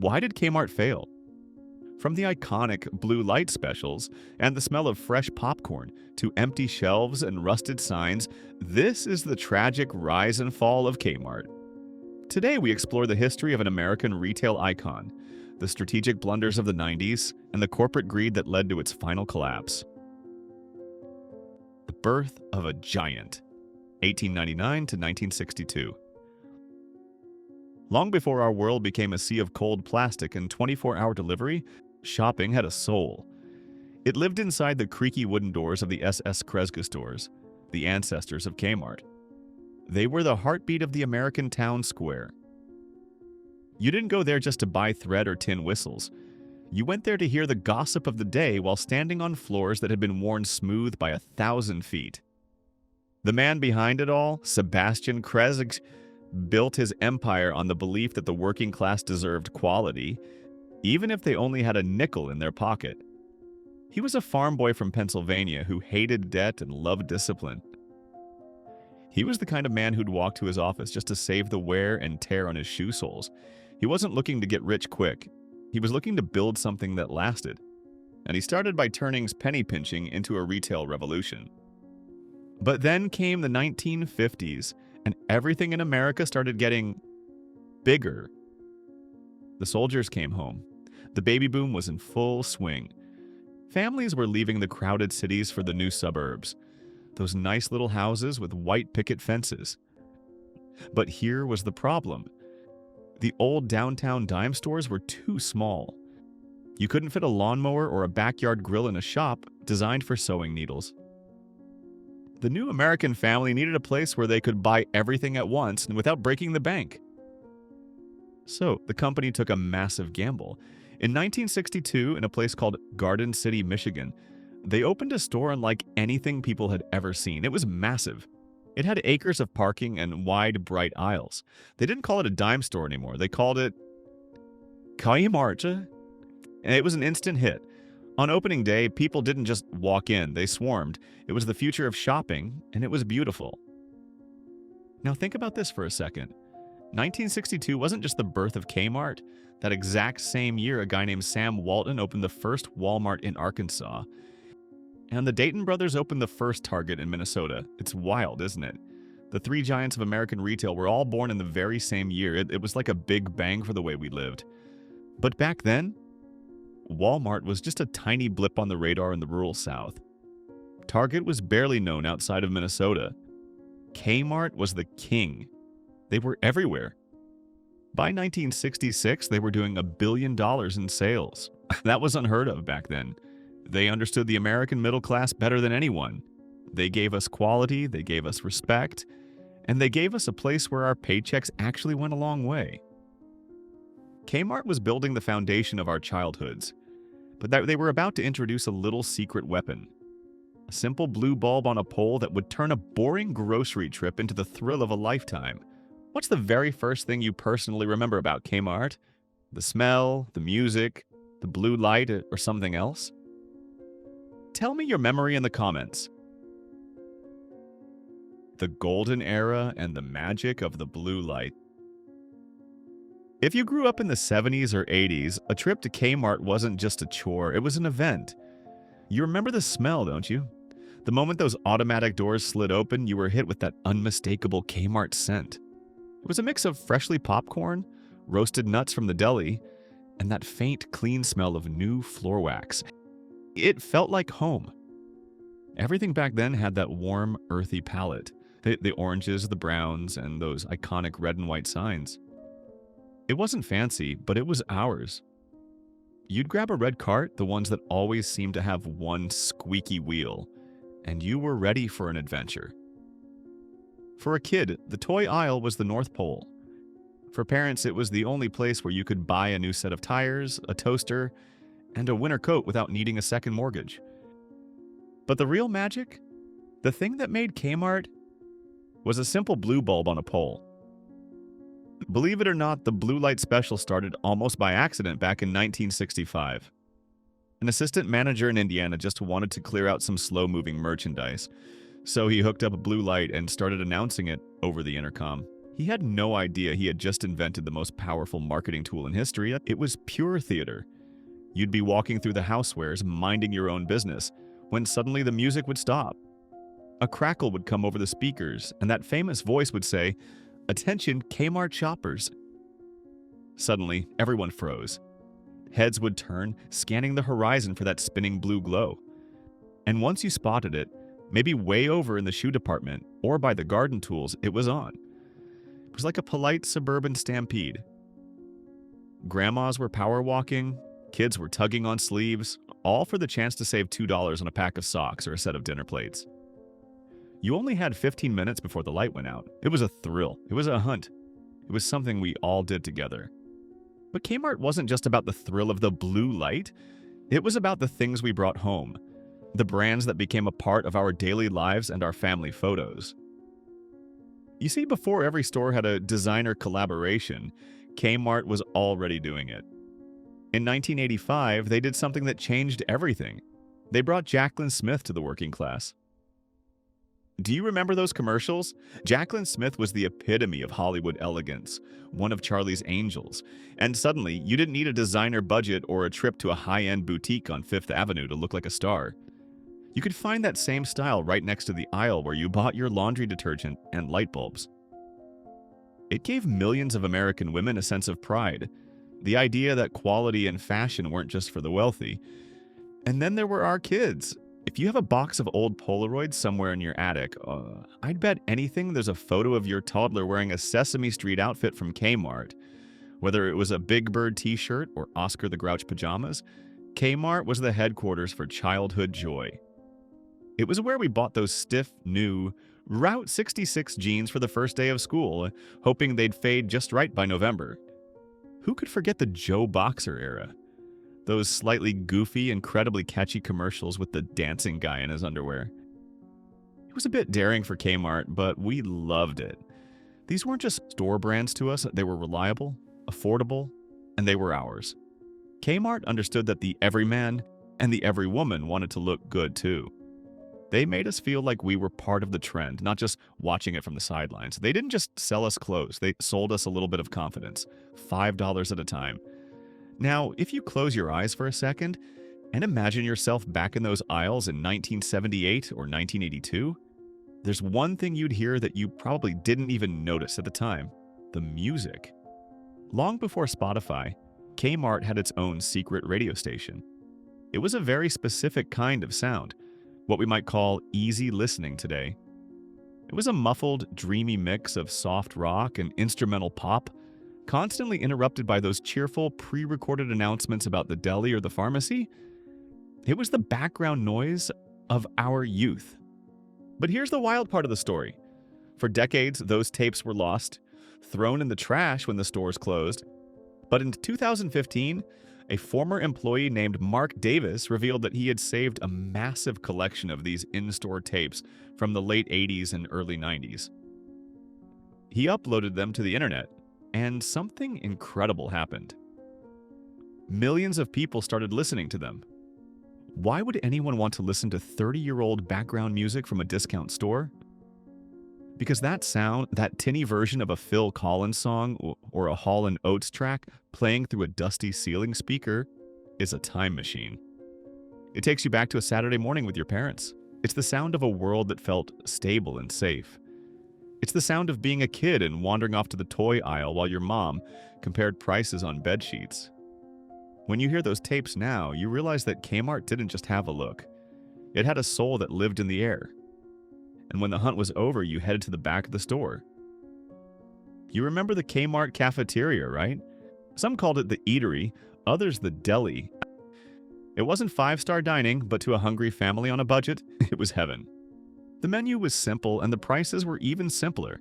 Why did Kmart fail? From the iconic blue light specials and the smell of fresh popcorn to empty shelves and rusted signs, this is the tragic rise and fall of Kmart. Today, we explore the history of an American retail icon, the strategic blunders of the 90s, and the corporate greed that led to its final collapse. The birth of a giant, 1899 to 1962. Long before our world became a sea of cold plastic and 24-hour delivery, shopping had a soul. It lived inside the creaky wooden doors of the SS Kresge stores, the ancestors of Kmart. They were the heartbeat of the American town square. You didn't go there just to buy thread or tin whistles. You went there to hear the gossip of the day while standing on floors that had been worn smooth by 1,000 feet. The man behind it all, Sebastian Kresge, built his empire on the belief that the working class deserved quality, even if they only had a nickel in their pocket. He was a farm boy from Pennsylvania who hated debt and loved discipline. He was the kind of man who'd walk to his office just to save the wear and tear on his shoe soles. He wasn't looking to get rich quick. He was looking to build something that lasted. And he started by turning penny pinching into a retail revolution. But then came the 1950s, and everything in America started getting bigger. The soldiers came home. The baby boom was in full swing. Families were leaving the crowded cities for the new suburbs, those nice little houses with white picket fences. But here was the problem. The old downtown dime stores were too small. You couldn't fit a lawnmower or a backyard grill in a shop designed for sewing needles. The new American family needed a place where they could buy everything at once and without breaking the bank. So the company took a massive gamble. In 1962, in a place called Garden City, Michigan, they opened a store unlike anything people had ever seen. It was massive. It had acres of parking and wide, bright aisles. They didn't call it a dime store anymore. They called it Kmart, and it was an instant hit. On opening day, people didn't just walk in, they swarmed. It was the future of shopping, and it was beautiful. Now think about this for a second. 1962 wasn't just the birth of Kmart. That exact same year, a guy named Sam Walton opened the first Walmart in Arkansas. And the Dayton brothers opened the first Target in Minnesota. It's wild, isn't it? The three giants of American retail were all born in the very same year. It was like a big bang for the way we lived. But back then, Walmart was just a tiny blip on the radar in the rural South. Target was barely known outside of Minnesota. Kmart was the king. They were everywhere. By 1966, they were doing $1 billion in sales. That was unheard of back then. They understood the American middle class better than anyone. They gave us quality, they gave us respect, and they gave us a place where our paychecks actually went a long way. Kmart was building the foundation of our childhoods, but they were about to introduce a little secret weapon. A simple blue bulb on a pole that would turn a boring grocery trip into the thrill of a lifetime. What's the very first thing you personally remember about Kmart? The smell, the music, the blue light, or something else? Tell me your memory in the comments. The golden era and the magic of the blue light. If you grew up in the 70s or 80s, a trip to Kmart wasn't just a chore, it was an event. You remember the smell, don't you? The moment those automatic doors slid open, you were hit with that unmistakable Kmart scent. It was a mix of freshly popcorn, roasted nuts from the deli, and that faint, clean smell of new floor wax. It felt like home. Everything back then had that warm, earthy palette. The oranges, the browns, and those iconic red and white signs. It wasn't fancy, but it was ours. You'd grab a red cart, the ones that always seemed to have one squeaky wheel, and you were ready for an adventure. For a kid, the toy aisle was the North Pole. For parents, it was the only place where you could buy a new set of tires, a toaster, and a winter coat without needing a second mortgage. But the real magic? The thing that made Kmart was a simple blue bulb on a pole. Believe it or not, the blue light special started almost by accident back in 1965. An assistant manager in Indiana just wanted to clear out some slow-moving merchandise, so he hooked up a blue light and started announcing it over the intercom. He had no idea he had just invented the most powerful marketing tool in history. It was pure theater. You'd be walking through the housewares, minding your own business, when suddenly the music would stop. A crackle would come over the speakers, and that famous voice would say, "Attention, Kmart shoppers." Suddenly, everyone froze. Heads would turn, scanning the horizon for that spinning blue glow. And once you spotted it, maybe way over in the shoe department or by the garden tools, it was on. It was like a polite suburban stampede. Grandmas were power walking, kids were tugging on sleeves, all for the chance to save $2 on a pack of socks or a set of dinner plates. You only had 15 minutes before the light went out. It was a thrill. It was a hunt. It was something we all did together. But Kmart wasn't just about the thrill of the blue light. It was about the things we brought home, the brands that became a part of our daily lives and our family photos. You see, before every store had a designer collaboration, Kmart was already doing it. In 1985, they did something that changed everything. They brought Jaclyn Smith to the working class. Do you remember those commercials? Jaclyn Smith was the epitome of Hollywood elegance, one of Charlie's Angels. And suddenly, you didn't need a designer budget or a trip to a high-end boutique on Fifth Avenue to look like a star. You could find that same style right next to the aisle where you bought your laundry detergent and light bulbs. It gave millions of American women a sense of pride, the idea that quality and fashion weren't just for the wealthy. And then there were our kids. If you have a box of old Polaroids somewhere in your attic, I'd bet anything there's a photo of your toddler wearing a Sesame Street outfit from Kmart. Whether it was a Big Bird t-shirt or Oscar the Grouch pajamas, Kmart was the headquarters for childhood joy. It was where we bought those stiff, new Route 66 jeans for the first day of school, hoping they'd fade just right by November. Who could forget the Joe Boxer era? Those slightly goofy, incredibly catchy commercials with the dancing guy in his underwear. It was a bit daring for Kmart, but we loved it. These weren't just store brands to us, they were reliable, affordable, and they were ours. Kmart understood that the everyman and the everywoman wanted to look good too. They made us feel like we were part of the trend, not just watching it from the sidelines. They didn't just sell us clothes, they sold us a little bit of confidence, $5 at a time. Now, if you close your eyes for a second and imagine yourself back in those aisles in 1978 or 1982, there's one thing you'd hear that you probably didn't even notice at the time: the music. Long before Spotify, Kmart had its own secret radio station. It was a very specific kind of sound, what we might call easy listening today. It was a muffled, dreamy mix of soft rock and instrumental pop, constantly interrupted by those cheerful, pre-recorded announcements about the deli or the pharmacy. It was the background noise of our youth. But here's the wild part of the story. For decades, those tapes were lost, thrown in the trash when the stores closed. But in 2015, a former employee named Mark Davis revealed that he had saved a massive collection of these in-store tapes from the late 80s and early 90s. He uploaded them to the internet, and something incredible happened. Millions of people started listening to them. Why would anyone want to listen to 30-year-old background music from a discount store? Because that sound, that tinny version of a Phil Collins song or a Hall & Oates track playing through a dusty ceiling speaker, is a time machine. It takes you back to a Saturday morning with your parents. It's the sound of a world that felt stable and safe. It's the sound of being a kid and wandering off to the toy aisle while your mom compared prices on bed sheets. When you hear those tapes now, you realize that Kmart didn't just have a look. It had a soul that lived in the air. And when the hunt was over, you headed to the back of the store. You remember the Kmart cafeteria, right? Some called it the eatery, others the deli. It wasn't five-star dining, but to a hungry family on a budget, it was heaven. The menu was simple, and the prices were even simpler.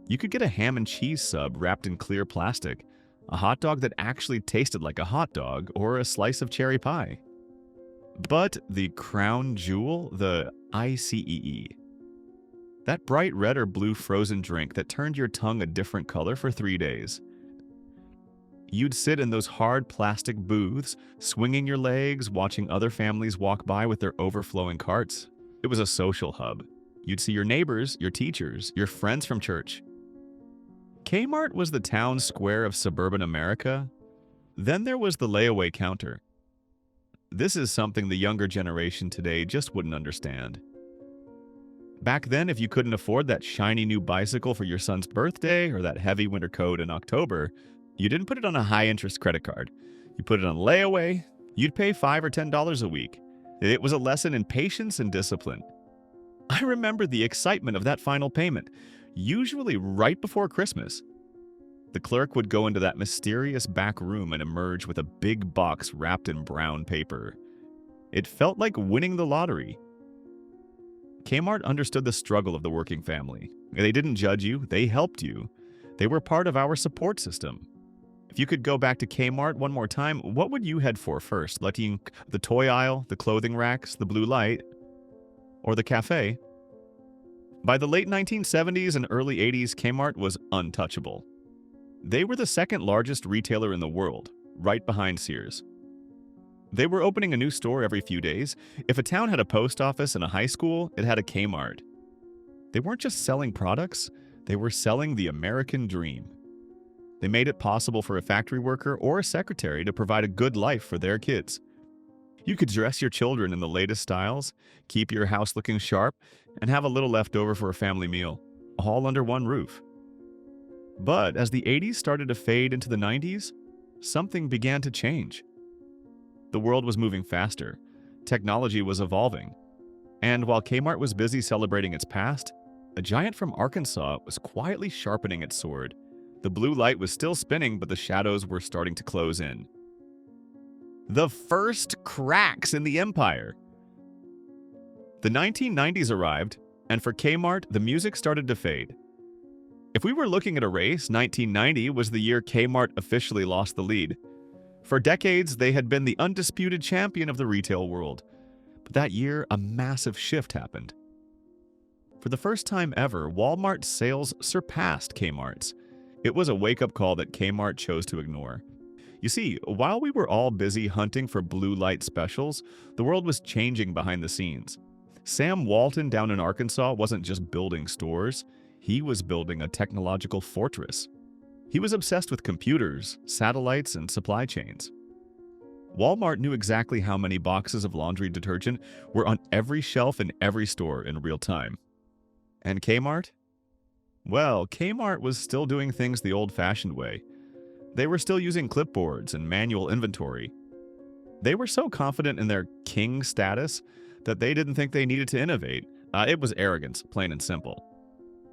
You could get a ham and cheese sub wrapped in clear plastic, a hot dog that actually tasted like a hot dog, or a slice of cherry pie. But the crown jewel, the ICEE. That bright red or blue frozen drink that turned your tongue a different color for 3 days. You'd sit in those hard plastic booths, swinging your legs, watching other families walk by with their overflowing carts. It was a social hub. You'd see your neighbors, your teachers, your friends from church. Kmart was the town square of suburban America. Then there was the layaway counter. This is something the younger generation today just wouldn't understand. Back then, if you couldn't afford that shiny new bicycle for your son's birthday or that heavy winter coat in October, you didn't put it on a high-interest credit card. You put it on layaway, you'd pay $5 or $10 a week. It was a lesson in patience and discipline. I remember the excitement of that final payment, usually right before Christmas. The clerk would go into that mysterious back room and emerge with a big box wrapped in brown paper. It felt like winning the lottery. Kmart understood the struggle of the working family. They didn't judge you, they helped you. They were part of our support system. If you could go back to Kmart one more time, what would you head for first? Lucky the toy aisle, the clothing racks, the blue light, or the cafe? By the late 1970s and early 80s, Kmart was untouchable. They were the second largest retailer in the world, right behind Sears. They were opening a new store every few days. If a town had a post office and a high school, it had a Kmart. They weren't just selling products, they were selling the American dream. They made it possible for a factory worker or a secretary to provide a good life for their kids. You could dress your children in the latest styles, keep your house looking sharp, and have a little left over for a family meal, all under one roof. But as the 80s started to fade into the 90s, something began to change. The world was moving faster, technology was evolving, and while Kmart was busy celebrating its past, a giant from Arkansas was quietly sharpening its sword. The blue light was still spinning, but the shadows were starting to close in. The first cracks in the empire. The 1990s arrived, and for Kmart, the music started to fade. If we were looking at a race, 1990 was the year Kmart officially lost the lead. For decades, they had been the undisputed champion of the retail world. But that year, a massive shift happened. For the first time ever, Walmart's sales surpassed Kmart's. It was a wake-up call that Kmart chose to ignore. You see, while we were all busy hunting for blue light specials, the world was changing behind the scenes. Sam Walton down in Arkansas wasn't just building stores, he was building a technological fortress. He was obsessed with computers, satellites, and supply chains. Walmart knew exactly how many boxes of laundry detergent were on every shelf in every store in real time. And Kmart? Well, Kmart was still doing things the old-fashioned way. They were still using clipboards and manual inventory. They were so confident in their king status that they didn't think they needed to innovate. It was arrogance, plain and simple.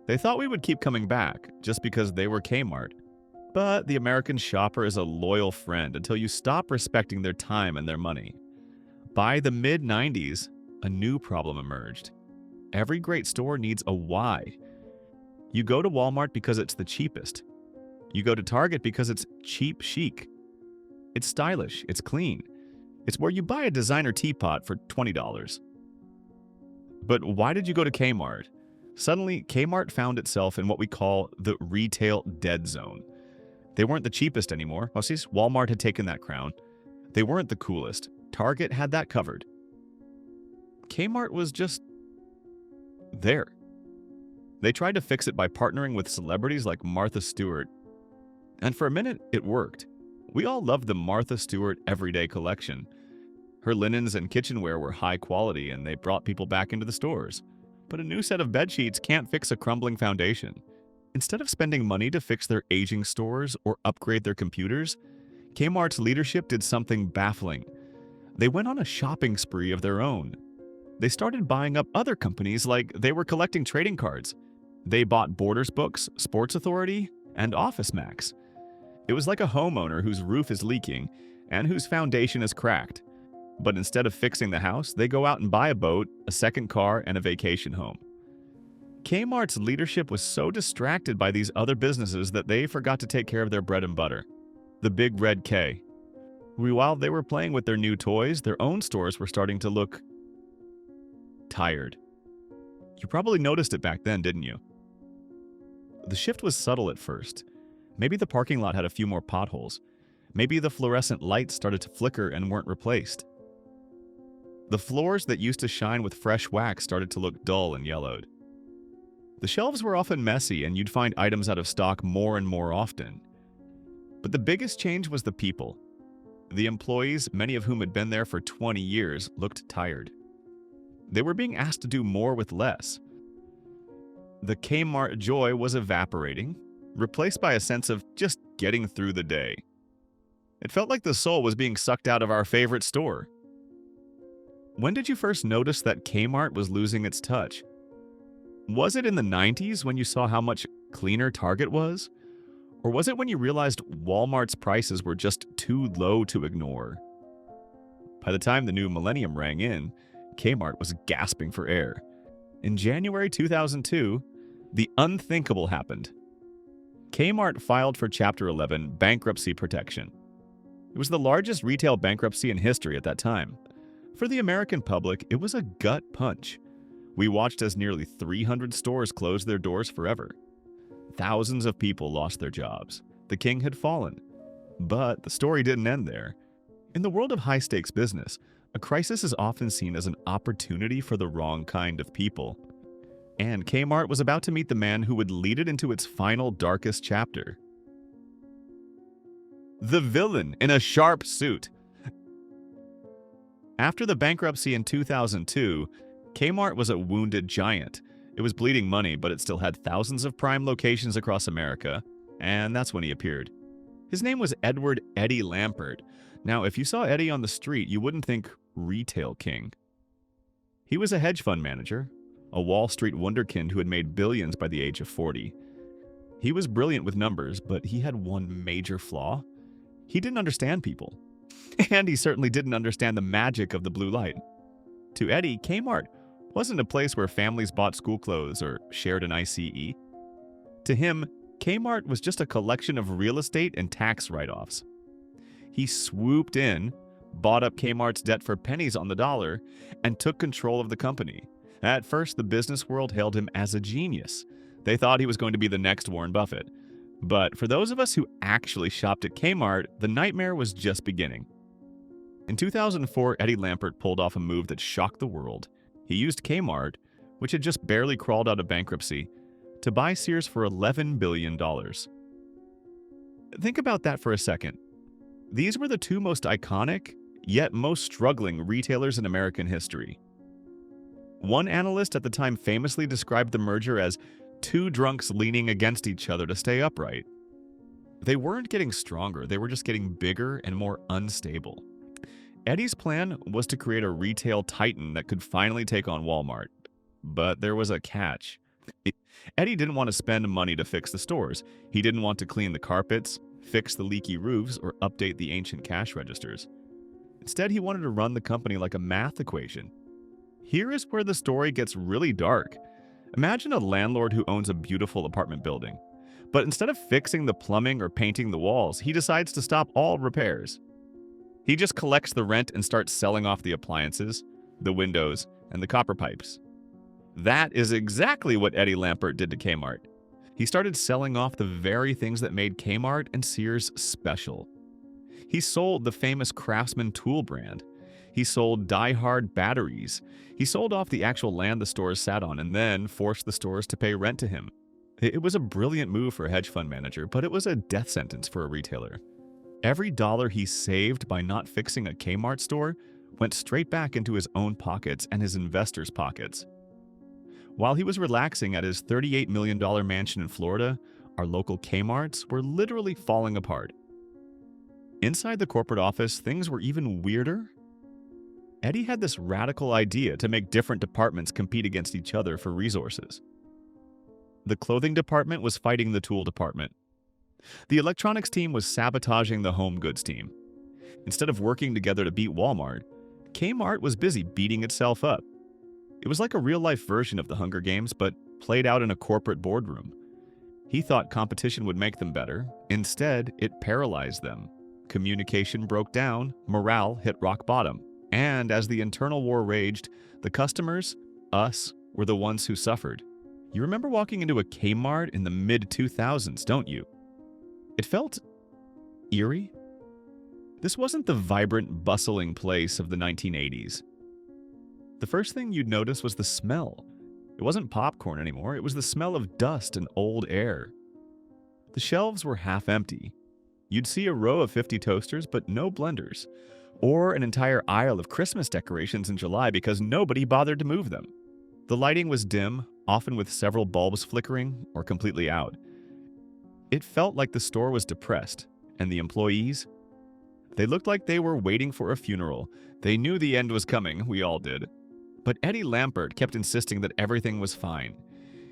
They thought we would keep coming back just because they were Kmart. But the American shopper is a loyal friend until you stop respecting their time and their money. By the mid-90s, a new problem emerged. Every great store needs a why. You go to Walmart because it's the cheapest. You go to Target because it's cheap chic. It's stylish, it's clean. It's where you buy a designer teapot for $20. But why did you go to Kmart? Suddenly, Kmart found itself in what we call the retail dead zone. They weren't the cheapest anymore. Well, see, Walmart had taken that crown. They weren't the coolest. Target had that covered. Kmart was just there. They tried to fix it by partnering with celebrities like Martha Stewart. And for a minute, it worked. We all loved the Martha Stewart Everyday Collection. Her linens and kitchenware were high quality, and they brought people back into the stores. But a new set of bedsheets can't fix a crumbling foundation. Instead of spending money to fix their aging stores or upgrade their computers, Kmart's leadership did something baffling. They went on a shopping spree of their own. They started buying up other companies like they were collecting trading cards. They bought Borders Books, Sports Authority, and Office Max. It was like a homeowner whose roof is leaking and whose foundation is cracked. But instead of fixing the house, they go out and buy a boat, a second car, and a vacation home. Kmart's leadership was so distracted by these other businesses that they forgot to take care of their bread and butter, the big red K. While they were playing with their new toys, their own stores were starting to look tired. You probably noticed it back then, didn't you? The shift was subtle at first. Maybe the parking lot had a few more potholes. Maybe the fluorescent lights started to flicker and weren't replaced. The floors that used to shine with fresh wax started to look dull and yellowed. The shelves were often messy, and you'd find items out of stock more and more often. But the biggest change was the people. The employees, many of whom had been there for 20 years, looked tired. They were being asked to do more with less. The Kmart joy was evaporating, replaced by a sense of just getting through the day. It felt like the soul was being sucked out of our favorite store. When did you first notice that Kmart was losing its touch? Was it in the 90s when you saw how much cleaner Target was? Or was it when you realized Walmart's prices were just too low to ignore? By the time the new millennium rang in, Kmart was gasping for air. In January 2002, the unthinkable happened. Kmart filed for Chapter 11 bankruptcy protection. It was the largest retail bankruptcy in history at that time. For the American public, it was a gut punch. We watched as nearly 300 stores closed their doors forever. Thousands of people lost their jobs. The king had fallen. But the story didn't end there. In the world of high-stakes business, a crisis is often seen as an opportunity for the wrong kind of people. And Kmart was about to meet the man who would lead it into its final darkest chapter. The villain in a sharp suit. After the bankruptcy in 2002, Kmart was a wounded giant. It was bleeding money, but it still had thousands of prime locations across America, and that's when he appeared. His name was Edward Eddie Lampert. Now, if you saw Eddie on the street, you wouldn't think retail king. He was a hedge fund manager, a Wall Street wunderkind who had made billions by the age of 40. He was brilliant with numbers, but he had one major flaw. He didn't understand people. And he certainly didn't understand the magic of the blue light. To Eddie, Kmart wasn't a place where families bought school clothes or shared an ICE. To him, Kmart was just a collection of real estate and tax write-offs. He swooped in, bought up Kmart's debt for pennies on the dollar, and took control of the company. At first, the business world hailed him as a genius. They thought he was going to be the next Warren Buffett. But for those of us who actually shopped at Kmart, the nightmare was just beginning. In 2004, Eddie Lampert pulled off a move that shocked the world. He used Kmart, which had just barely crawled out of bankruptcy, to buy Sears for $11 billion. Think about that for a second. These were the two most iconic, yet most struggling retailers in American history. One analyst at the time famously described the merger as two drunks leaning against each other to stay upright. They weren't getting stronger, they were just getting bigger and more unstable. Eddie's plan was to create a retail titan that could finally take on Walmart. But there was a catch. Eddie didn't want to spend money to fix the stores. He didn't want to clean the carpets, fix the leaky roofs, or update the ancient cash registers. Instead, he wanted to run the company like a math equation. Here is where the story gets really dark. Imagine a landlord who owns a beautiful apartment building. But instead of fixing the plumbing or painting the walls, he decides to stop all repairs. He just collects the rent and starts selling off the appliances, the windows, and the copper pipes. That is exactly what Eddie Lampert did to Kmart. He started selling off the very things that made Kmart and Sears special. He sold the famous Craftsman tool brand. He sold die-hard batteries. He sold off the actual land the stores sat on and then forced the stores to pay rent to him. It was a brilliant move for a hedge fund manager, but it was a death sentence for a retailer. Every dollar he saved by not fixing a Kmart store went straight back into his own pockets and his investors' pockets. While he was relaxing at his $38 million mansion in Florida, our local Kmarts were literally falling apart. Inside the corporate office, things were even weirder. Eddie had this radical idea to make different departments compete against each other for resources. The clothing department was fighting the tool department. The electronics team was sabotaging the home goods team. Instead of working together to beat Walmart, Kmart was busy beating itself up. It was like a real-life version of the Hunger Games, but played out in a corporate boardroom. He thought competition would make them better. Instead, it paralyzed them. Communication broke down, morale hit rock bottom. And as the internal war raged, the customers, us, were the ones who suffered. You remember walking into a Kmart in the mid-2000s, don't you? It felt eerie. This wasn't the vibrant, bustling place of the 1980s. The first thing you'd notice was the smell. It wasn't popcorn anymore, it was the smell of dust and old air. The shelves were half empty. You'd see a row of 50 toasters, but no blenders. Or an entire aisle of Christmas decorations in July because nobody bothered to move them. The lighting was dim, often with several bulbs flickering or completely out. It felt like the store was depressed, and the employees? They looked like they were waiting for a funeral. They knew the end was coming, we all did. But Eddie Lampert kept insisting that everything was fine,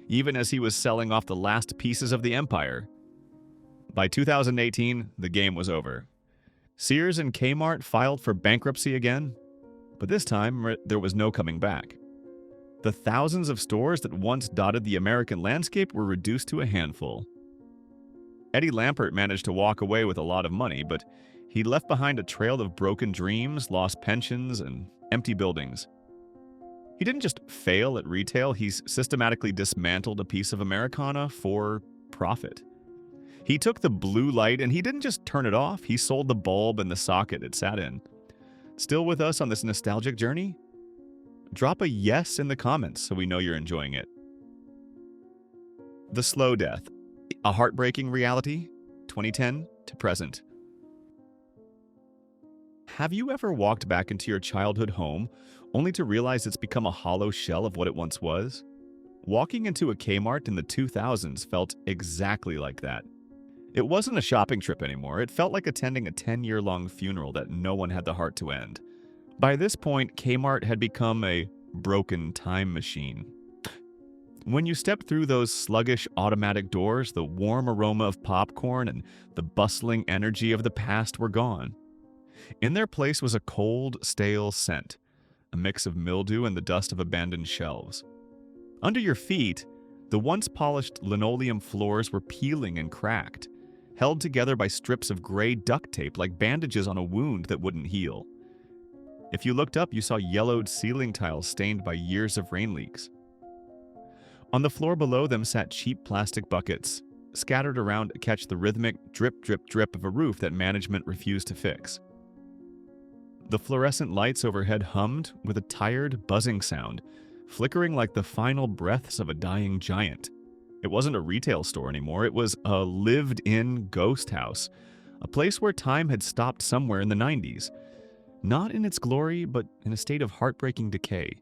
even as he was selling off the last pieces of the empire. By 2018, the game was over. Sears and Kmart filed for bankruptcy again, but this time there was no coming back. The thousands of stores that once dotted the American landscape were reduced to a handful. Eddie Lampert managed to walk away with a lot of money, but he left behind a trail of broken dreams, lost pensions, and empty buildings. He didn't just fail at retail, he's systematically dismantled a piece of Americana for profit. He took the blue light and he didn't just turn it off, he sold the bulb and the socket it sat in. Still with us on this nostalgic journey? Drop a yes in the comments so we know you're enjoying it. The slow death. A heartbreaking reality, 2010 to present. Have you ever walked back into your childhood home only to realize it's become a hollow shell of what it once was? Walking into a Kmart in the 2000s felt exactly like that. It wasn't a shopping trip anymore, it felt like attending a 10-year-long funeral that no one had the heart to end. By this point, Kmart had become a broken time machine. When you stepped through those sluggish automatic doors, the warm aroma of popcorn and the bustling energy of the past were gone. In their place was a cold, stale scent, a mix of mildew and the dust of abandoned shelves. Under your feet, the once polished linoleum floors were peeling and cracked, held together by strips of gray duct tape like bandages on a wound that wouldn't heal. If you looked up, you saw yellowed ceiling tiles stained by years of rain leaks. On the floor below them sat cheap plastic buckets, scattered around to catch the rhythmic drip, drip, drip of a roof that management refused to fix. The fluorescent lights overhead hummed with a tired, buzzing sound, flickering like the final breaths of a dying giant. It wasn't a retail store anymore, it was a lived-in ghost house, a place where time had stopped somewhere in the 90s. Not in its glory, but in a state of heartbreaking decay.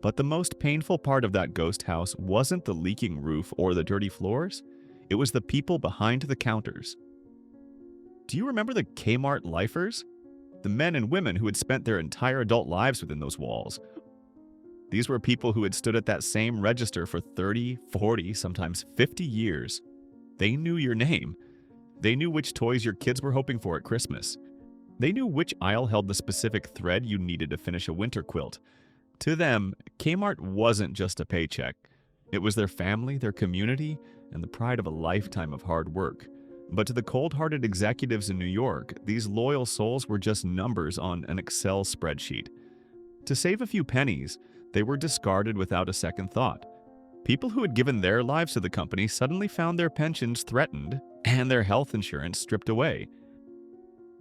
But the most painful part of that ghost house wasn't the leaking roof or the dirty floors, it was the people behind the counters. Do you remember the Kmart lifers? The men and women who had spent their entire adult lives within those walls. These were people who had stood at that same register for 30, 40, sometimes 50 years. They knew your name. They knew which toys your kids were hoping for at Christmas. They knew which aisle held the specific thread you needed to finish a winter quilt. To them, Kmart wasn't just a paycheck. It was their family, their community, and the pride of a lifetime of hard work. But to the cold-hearted executives in New York, these loyal souls were just numbers on an Excel spreadsheet. To save a few pennies, they were discarded without a second thought. People who had given their lives to the company suddenly found their pensions threatened and their health insurance stripped away.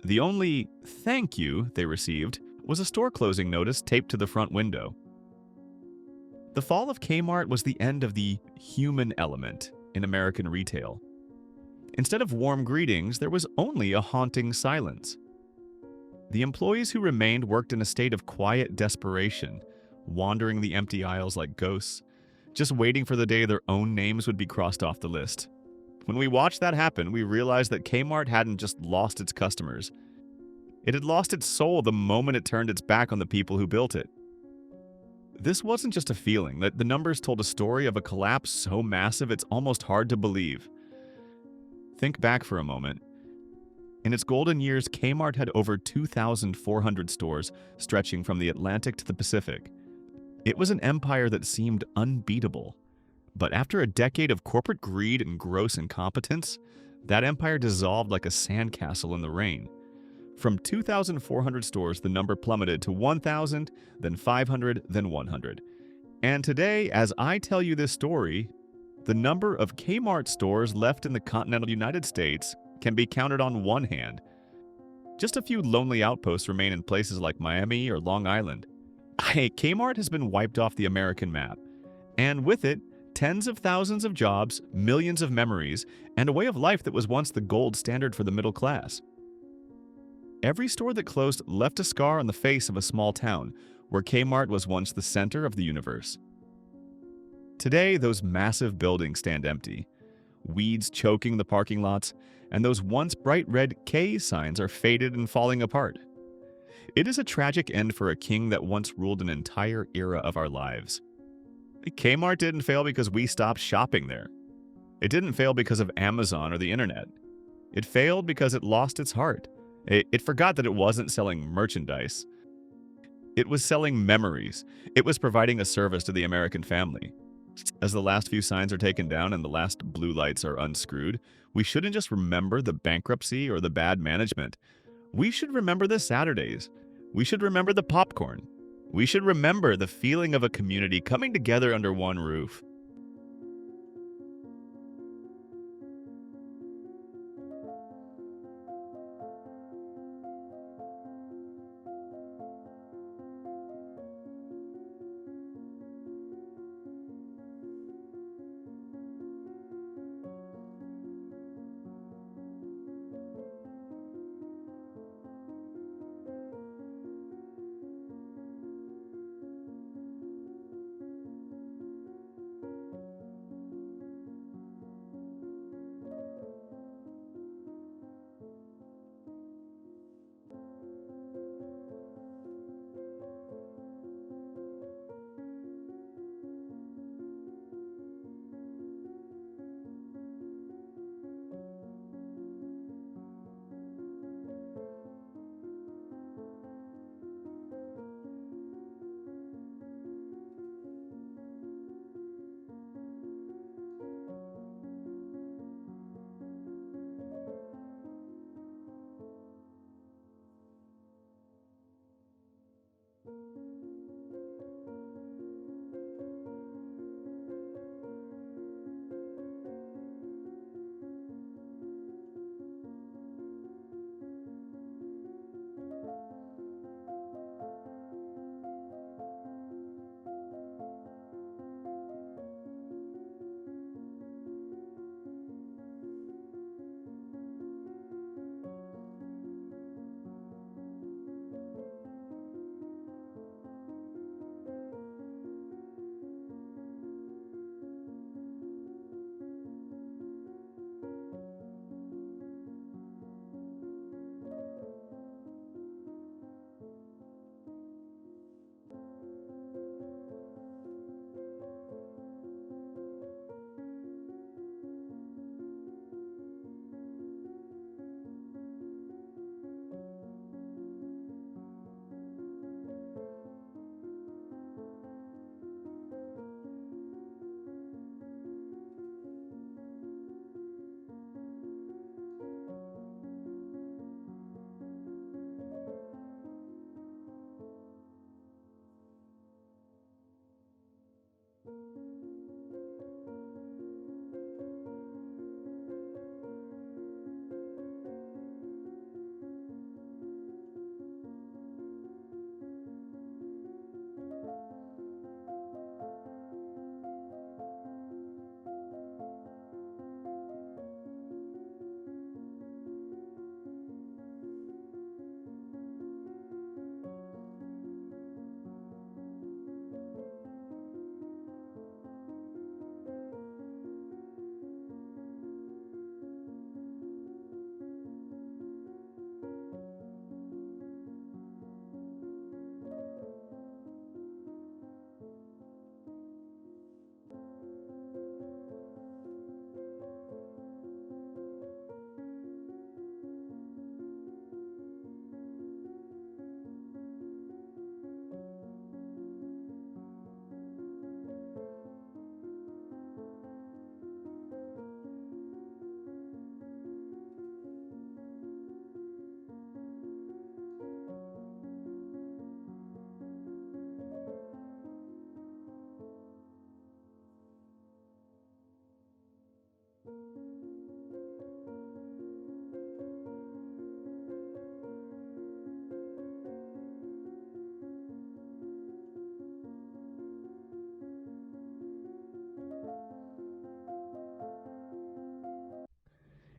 The only thank you they received was a store closing notice taped to the front window. The fall of Kmart was the end of the human element in American retail. Instead of warm greetings, there was only a haunting silence. The employees who remained worked in a state of quiet desperation, wandering the empty aisles like ghosts, just waiting for the day their own names would be crossed off the list. When we watched that happen, we realized that Kmart hadn't just lost its customers. It had lost its soul the moment it turned its back on the people who built it. This wasn't just a feeling, that the numbers told a story of a collapse so massive it's almost hard to believe. Think back for a moment. In its golden years, Kmart had over 2,400 stores stretching from the Atlantic to the Pacific. It was an empire that seemed unbeatable. But after a decade of corporate greed and gross incompetence, that empire dissolved like a sandcastle in the rain. From 2,400 stores, the number plummeted to 1,000, then 500, then 100. And today, as I tell you this story, the number of Kmart stores left in the continental United States can be counted on one hand. Just a few lonely outposts remain in places like Miami or Long Island. Hey, Kmart has been wiped off the American map, And with it, tens of thousands of jobs, millions of memories, and a way of life that was once the gold standard for the middle class. Every store that closed left a scar on the face of a small town, where Kmart was once the center of the universe. Today, those massive buildings stand empty, weeds choking the parking lots, and those once bright red K signs are faded and falling apart. It is a tragic end for a king that once ruled an entire era of our lives. Kmart didn't fail because we stopped shopping there. It didn't fail because of Amazon or the internet. It failed because it lost its heart. It forgot that it wasn't selling merchandise. It was selling memories. It was providing a service to the American family. As the last few signs are taken down and the last blue lights are unscrewed, we shouldn't just remember the bankruptcy or the bad management. We should remember the Saturdays. We should remember the popcorn. We should remember the feeling of a community coming together under one roof.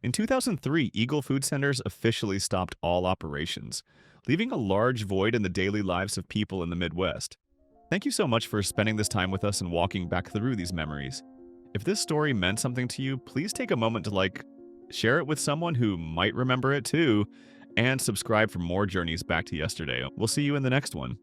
In 2003, Eagle Food Centers officially stopped all operations, leaving a large void in the daily lives of people in the Midwest. Thank you so much for spending this time with us and walking back through these memories. If this story meant something to you, please take a moment to share it with someone who might remember it too, and subscribe for more journeys back to yesterday. We'll see you in the next one.